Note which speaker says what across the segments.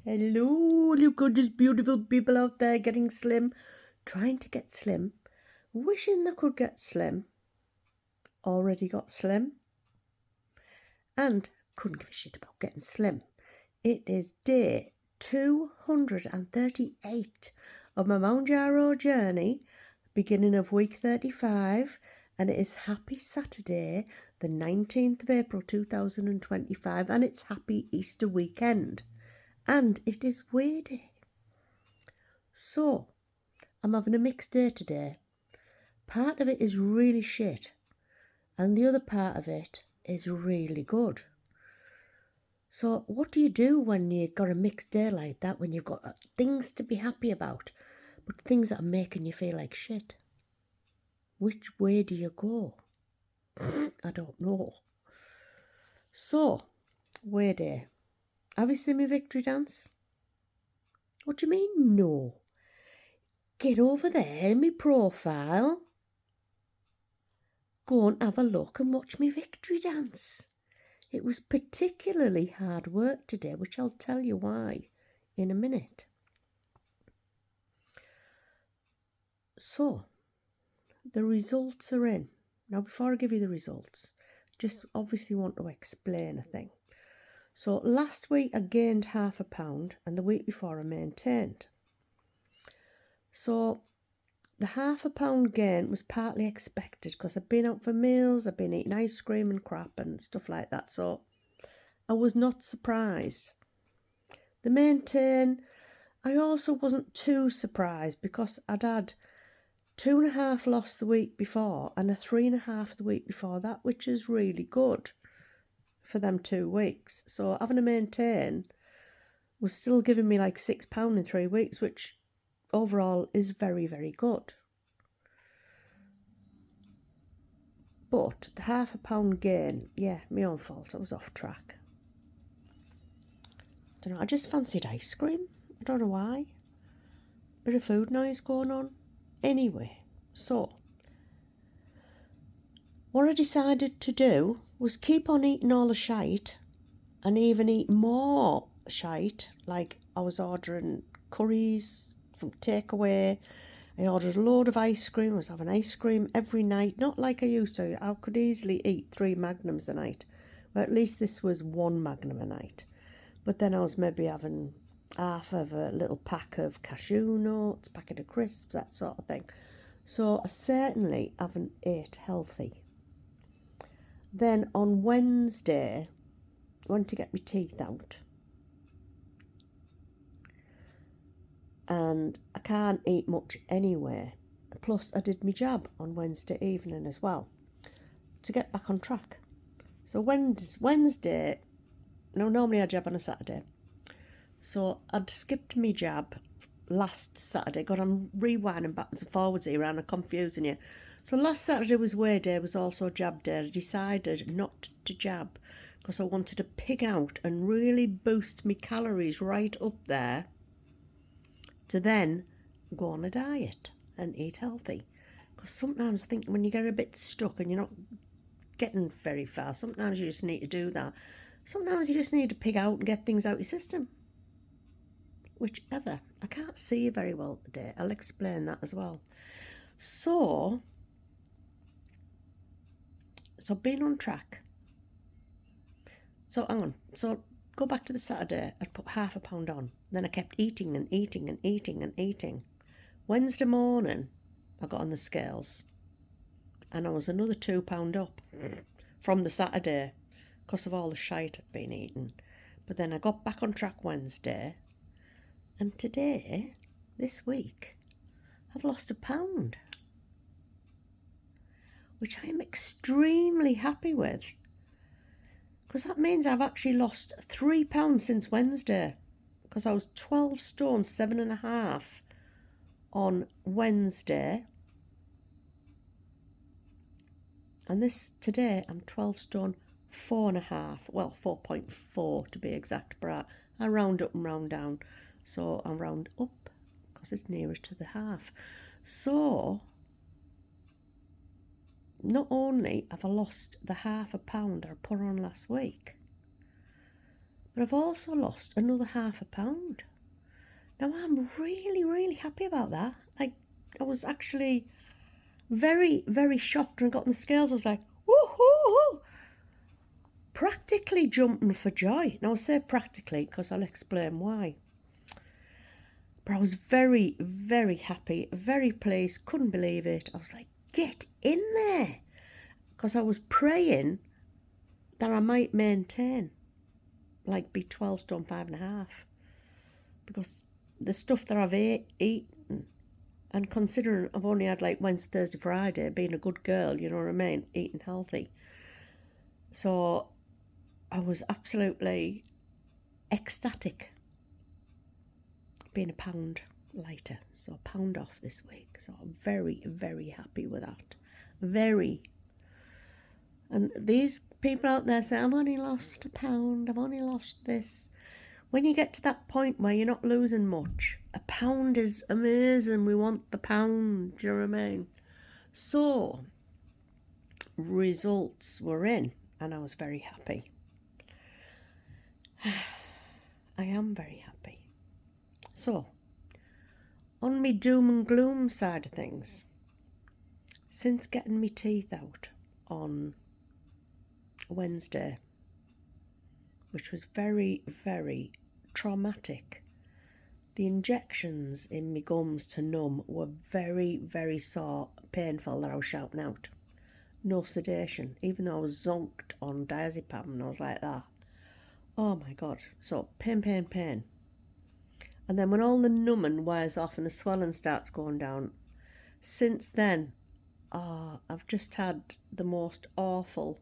Speaker 1: Hello, you gorgeous, beautiful people out there getting slim, trying to get slim, wishing they could get slim, already got slim, and couldn't give a shit about getting slim. It is day 238 of my Mounjaro journey, beginning of week 35, and it is happy Saturday, the 19th of April 2025, and it's happy Easter weekend. And it is weigh day. So, I'm having a mixed day today. Part of it is really shit, and the other part of it is really good. So, what do you do when you've got a mixed day like that, when you've got things to be happy about, but things that are making you feel like shit? Which way do you go? I don't know. So, weigh day. Have you seen my victory dance? What do you mean, no? Get over there in my profile. Go and have a look and watch me victory dance. It was particularly hard work today, which I'll tell you why in a minute. So, the results are in. Now, before I give you the results, just obviously want to explain a thing. So, last week I gained ½ pound, and the week before I maintained. So, the ½ pound gain was partly expected because I've been out for meals, I've been eating ice cream and crap and stuff like that. So, I was not surprised. The maintain, I also wasn't too surprised because I'd had 2.5 lost the week before and a 3.5 the week before that, which is really good for them 2 weeks. So having a maintain was still giving me like £6 in 3 weeks, which overall is very, very good. But the ½ pound gain, yeah, my own fault. I was off track. Don't know, I just fancied ice cream. I don't know why. Bit of food noise going on. Anyway, so what I decided to do was keep on eating all the shite and even eat more shite. Like I was ordering curries from takeaway. I ordered a load of ice cream. I was having ice cream every night. Not like I used to. I could easily eat 3 Magnums a night. Well, at least this was 1 Magnum a night. But then I was maybe having half of a little pack of cashew nuts, packet of crisps, that sort of thing. So I certainly haven't ate healthy. Then on Wednesday, I went to get my teeth out. And I can't eat much anyway. Plus, I did my jab on Wednesday evening as well to get back on track. So Wednesday, no, normally I jab on a Saturday. So I'd skipped my jab last Saturday. God, I'm rewinding backwards and forwards here and I'm confusing you. So last Saturday was weigh day, was also jab day. I decided not to jab because I wanted to pig out and really boost my calories right up there to then go on a diet and eat healthy. Because sometimes I think when you get a bit stuck and you're not getting very far, sometimes you just need to do that. Sometimes you just need to pig out and get things out of your system. Whichever. I can't see you very well today. I'll explain that as well. So I've been on track. So hang on. So go back to the Saturday. I'd put ½ pound on. Then I kept eating and eating and eating and eating. Wednesday morning, I got on the scales. And I was another £2 up from the Saturday because of all the shite I'd been eating. But then I got back on track Wednesday. And today, this week, I've lost £1. Which I am extremely happy with. Because that means I've actually lost £3 since Wednesday. Because I was 12 stone 7.5 on Wednesday. And today I'm 12 stone 4.5. Well, 4.4 to be exact, but I round up and round down. So I round up because it's nearer to the half. So not only have I lost the ½ pound that I put on last week, But I've also lost another £0.5 pound. Now I'm really, really happy about that. Like, I was actually very, very shocked when I got on the scales. I was like, woohoo! Practically jumping for joy. Now I say practically because I'll explain why. But I was very, very happy, very pleased, couldn't believe it. I was like, get in there. Because I was praying that I might maintain, like be 12 stone 5.5. Because the stuff that I've eaten, and considering I've only had like Wednesday, Thursday, Friday, being a good girl, you know what I mean, eating healthy. So I was absolutely ecstatic being £1 pound lighter. So £1 pound off this week. So I'm very, very happy with that. Very. And these people out there say, I've only lost £1 pound, I've only lost this. When you get to that point where you're not losing much, £1 pound is amazing. We want the pound, do you know what I mean? So, results were in, and I was very happy. I am very happy. So, on me doom and gloom side of things, since getting me teeth out on Wednesday, which was very, very traumatic, the injections in my gums to numb were very, very sore, painful that I was shouting out. No sedation, even though I was zonked on diazepam and I was like that. Oh my God. So pain, pain, pain. And then when all the numbing wears off and the swelling starts going down, since then, I've just had the most awful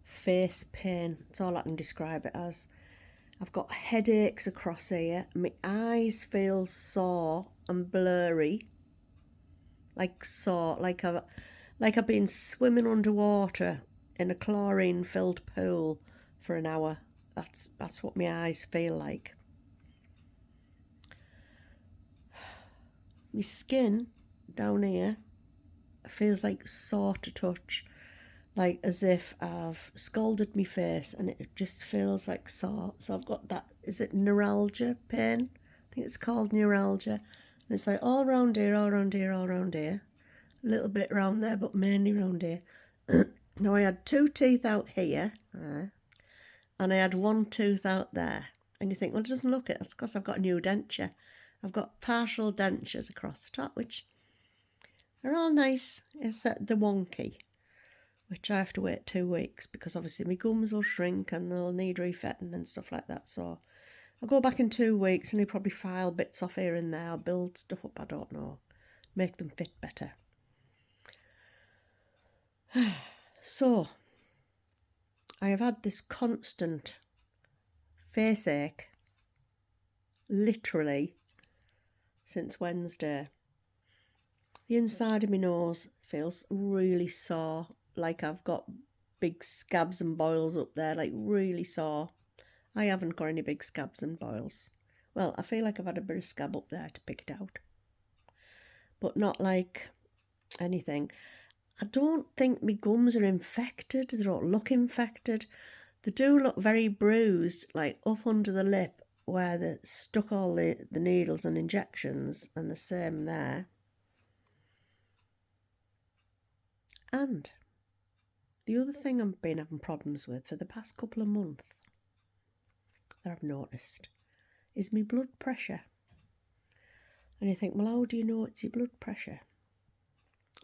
Speaker 1: face pain. That's all I can describe it as. I've got headaches across here. My eyes feel sore and blurry. Like sore, like I've been swimming underwater in a chlorine-filled pool for an hour. That's what my eyes feel like. My skin down here feels like sore to touch, like as if I've scalded my face, and it just feels like sore. So I've got that, is it neuralgia pain? I think it's called neuralgia. And it's like all round here, all round here, all round here. A little bit round there, but mainly round here. Now I had 2 teeth out here, and I had 1 tooth out there. And you think, well, it doesn't look it. That's because I've got a new denture. I've got partial dentures across the top, which are all nice, except the wonky, which I have to wait 2 weeks because obviously my gums will shrink and they'll need refitting and stuff like that. So I'll go back in 2 weeks and he'll probably file bits off here and there, build stuff up, I don't know, make them fit better. So I have had this constant face ache, literally, since Wednesday. The inside of my nose feels really sore, like I've got big scabs and boils up there, like really sore. I haven't got any big scabs and boils. Well, I feel like I've had a bit of scab up there to pick it out, but not like anything. I don't think my gums are infected. They don't look infected. They do look very bruised, like up under the lip where they stuck all the needles and injections, and the same there. And the other thing I've been having problems with for the past couple of months that I've noticed is my blood pressure. And you think, well, how do you know it's your blood pressure?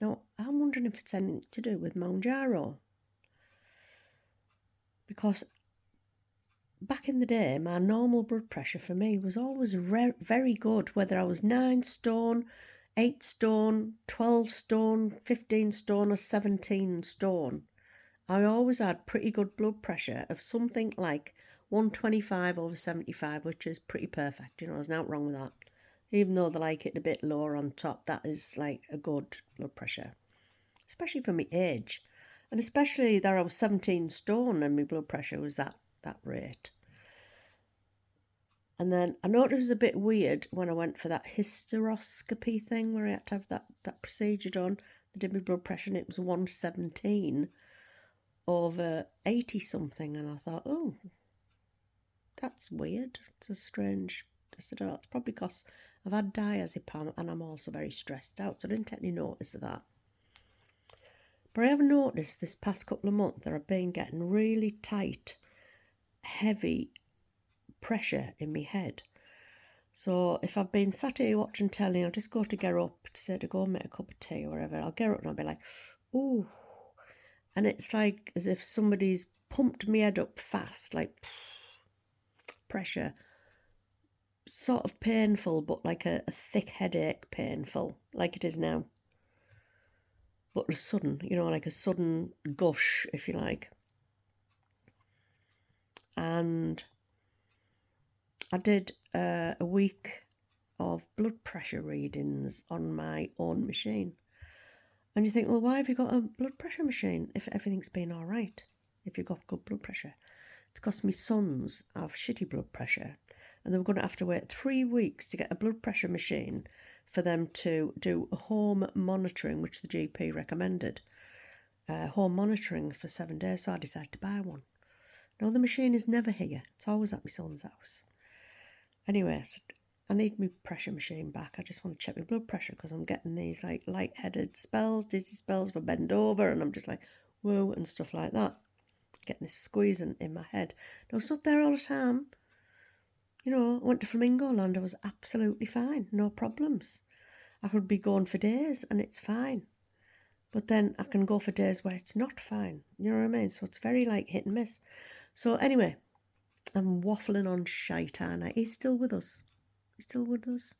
Speaker 1: Now, I'm wondering if it's anything to do with Mounjaro. Because back in the day, my normal blood pressure for me was always very good, whether I was 9 stone, 8 stone, 12 stone, 15 stone or 17 stone. I always had pretty good blood pressure of something like 125/75, which is pretty perfect. You know, there's nothing wrong with that. Even though they like it a bit lower on top, that is like a good blood pressure, especially for my age. And especially that I was 17 stone and my blood pressure was that rate. And then I noticed it was a bit weird when I went for that hysteroscopy thing where I had to have that procedure done. They did my blood pressure and it was 117/80 something. And I thought, oh, that's weird. It's a strange. I said, oh, it's probably because I've had diazepam and I'm also very stressed out, so I didn't take any notice of that. But I have noticed this past couple of months that I've been getting really tight, heavy pressure in my head. So if I've been sat here watching telly, I'll just go to get up, to say to go and make a cup of tea or whatever, I'll get up and I'll be like, ooh. And it's like as if somebody's pumped my head up fast, like pressure. Sort of painful, but like a thick headache painful, like it is now. But a sudden, like a sudden gush, if you like. And I did a week of blood pressure readings on my own machine. And you think, well, why have you got a blood pressure machine if everything's been all right, if you've got good blood pressure? It's because my sons have shitty blood pressure and they were going to have to wait 3 weeks to get a blood pressure machine for them to do home monitoring, which the GP recommended. Home monitoring for 7 days, so I decided to buy one. Now, the machine is never here. It's always at my son's house. Anyway, I need my pressure machine back. I just want to check my blood pressure because I'm getting these like lightheaded spells, dizzy spells if I bend over, and I'm just like, whoa, and stuff like that. Getting this squeezing in my head. Now, it's not there all the time. I went to Flamingo Land. I was absolutely fine. No problems. I could be going for days and it's fine. But then I can go for days where it's not fine. You know what I mean? So it's very like hit and miss. So anyway, I'm waffling on shite, aren't I? He's still with us. He's still with us.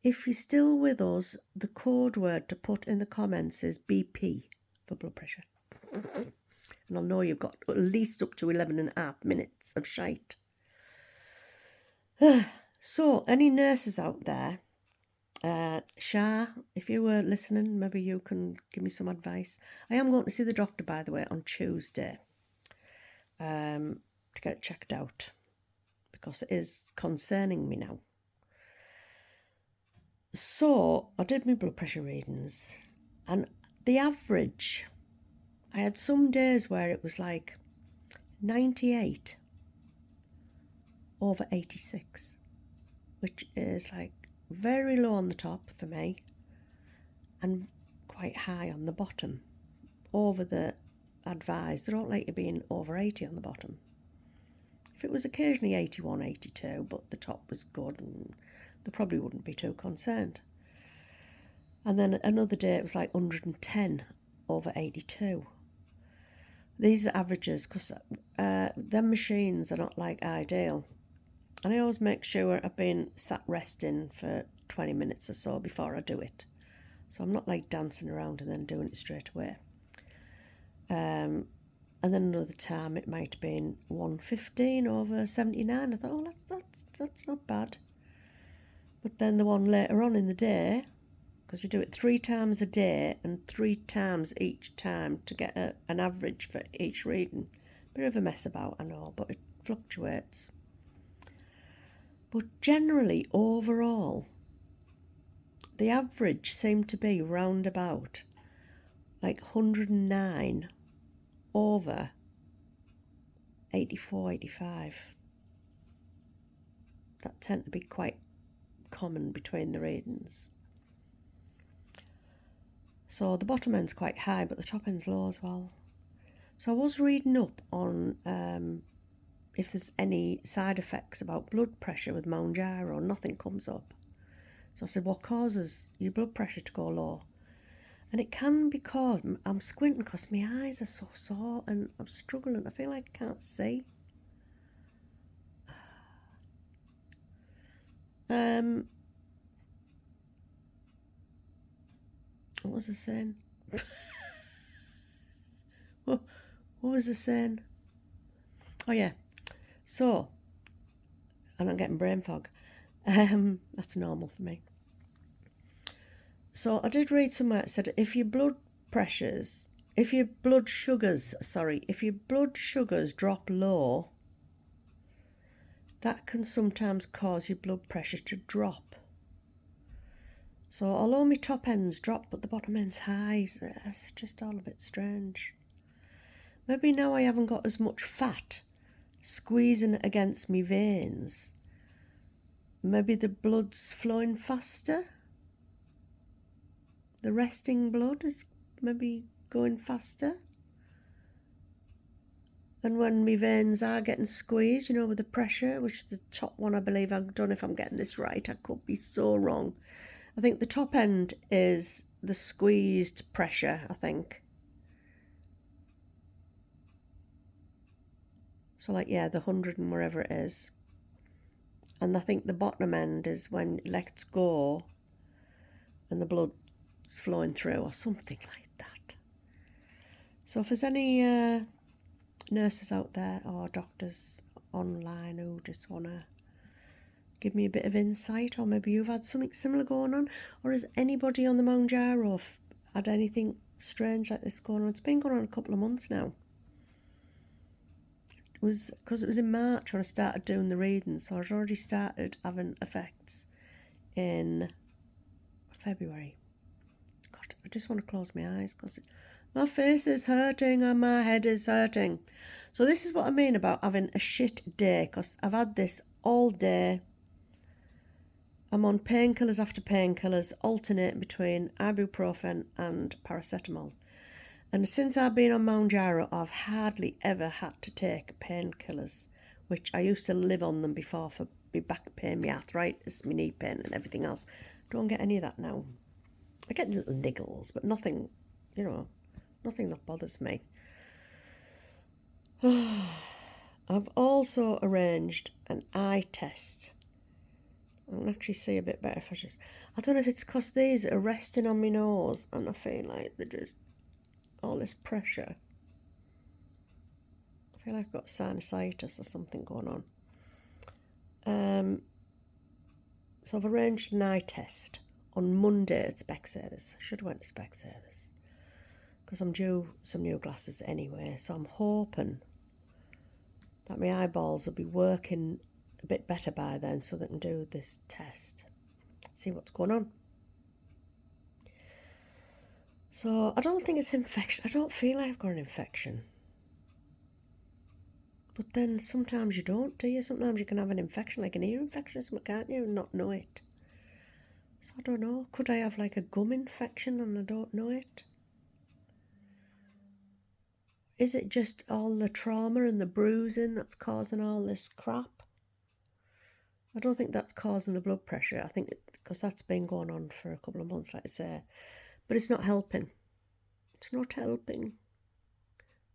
Speaker 1: If you're still with us, the code word to put in the comments is BP for blood pressure. And I know you've got at least up to 11.5 minutes of shite. So, any nurses out there, Shah, if you were listening, maybe you can give me some advice. I am going to see the doctor, by the way, on Tuesday to get it checked out because it is concerning me now. So, I did my blood pressure readings and the average, I had some days where it was like 98 over 86, which is like very low on the top for me and quite high on the bottom, over the advised. I don't like it being over 80 on the bottom. If it was occasionally 81, 82, but the top was good, and they probably wouldn't be too concerned. And then another day it was like 110 over 82. These are averages because them machines are not like ideal. And I always make sure I've been sat resting for 20 minutes or so before I do it. So I'm not like dancing around and then doing it straight away. And then another time it might have been 115 over 79. I thought, oh, that's not bad. But then the one later on in the day, because you do it 3 times a day and 3 times each time to get an average for each reading. Bit of a mess about, I know, but it fluctuates. But generally, overall, the average seemed to be round about like 109 over 84, 85. That tend to be quite common between the readings. So the bottom end's quite high, but the top end's low as well. So I was reading up on if there's any side effects about blood pressure with Mounjaro. Nothing comes up. So I said, what causes your blood pressure to go low? And it can be caused, I'm squinting because my eyes are so sore and I'm struggling. I feel like I can't see. What was I saying? what was I saying? Oh yeah. So, and I'm getting brain fog. That's normal for me. So I did read somewhere that said if your blood sugars drop low, that can sometimes cause your blood pressure to drop. So although my top end's drop but the bottom end's high, it's just all a bit strange. Maybe now I haven't got as much fat, squeezing it against me veins. Maybe the blood's flowing faster. The resting blood is maybe going faster. And when my veins are getting squeezed, you know, with the pressure, which is the top one, I believe, I don't know if I'm getting this right, I could be so wrong. I think the top end is the squeezed pressure, I think. So like, yeah, the 100 and wherever it is. And I think the bottom end is when it lets go and the blood's flowing through or something like that. So if there's any nurses out there or doctors online who just want to give me a bit of insight, or maybe you've had something similar going on, or has anybody on the Mounjaro had anything strange like this going on? It's been going on a couple of months now. It was because it was in March when I started doing the readings, so I'd already started having effects in February. God, I just want to close my eyes because my face is hurting and my head is hurting. So this is what I mean about having a shit day, because I've had this all day. I'm on painkillers after painkillers, alternating between ibuprofen and paracetamol. And since I've been on Mounjaro, I've hardly ever had to take painkillers, which I used to live on them before for my back pain, my arthritis, my knee pain and everything else. Don't get any of that now. I get little niggles, but nothing, you know, nothing that bothers me. I've also arranged an eye test. I can actually see a bit better if I don't know if it's because these are resting on my nose and I feel like they're just all this pressure. I feel like I've got sinusitis or something going on. So I've arranged an eye test on Monday at Specsavers. I should have went to Specsavers because I'm due some new glasses anyway, so I'm hoping that my eyeballs will be working a bit better by then so they can do this test, see what's going on. So I don't think it's infection. I don't feel like I've got an infection. But then sometimes you don't, do you? Sometimes you can have an infection, like an ear infection or something, can't you, and not know it. So I don't know. Could I have like a gum infection and I don't know it? Is it just all the trauma and the bruising that's causing all this crap? I don't think that's causing the blood pressure. I think because that's been going on for a couple of months, like I say. But it's not helping. It's not helping.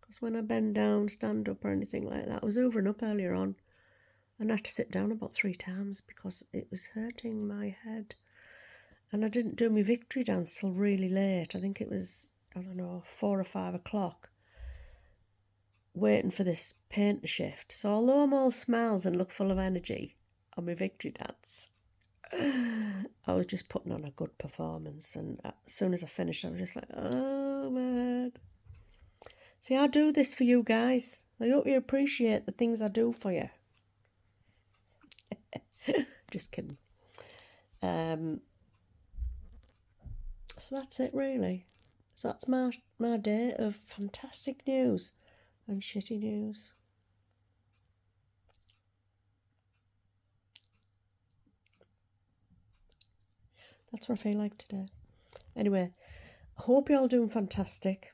Speaker 1: Because when I bend down, stand up or anything like that, I was over and up earlier on. And I had to sit down about 3 times because it was hurting my head. And I didn't do my victory dance till really late. I think it was, I don't know, 4 or 5 o'clock. Waiting for this pain to shift. So although I'm all smiles and look full of energy on my victory dance, I was just putting on a good performance. And as soon as I finished, I was just like, oh man. See, I do this for you guys. I hope you appreciate the things I do for you. Just kidding. So that's it really. So that's my day of fantastic news and shitty news. That's what I feel like today. Anyway, I hope you're all doing fantastic.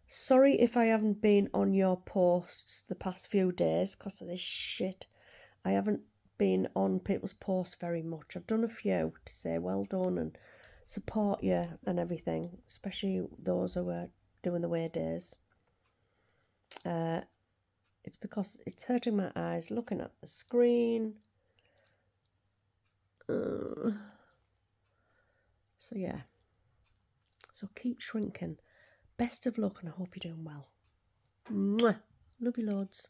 Speaker 1: Sorry if I haven't been on your posts the past few days because of this shit. I haven't been on people's posts very much. I've done a few to say well done and support you and everything, especially those who are doing the weigh days. It's because it's hurting my eyes looking at the screen. So yeah. So keep shrinking. Best of luck and I hope you're doing well. Mwah. Love you loads.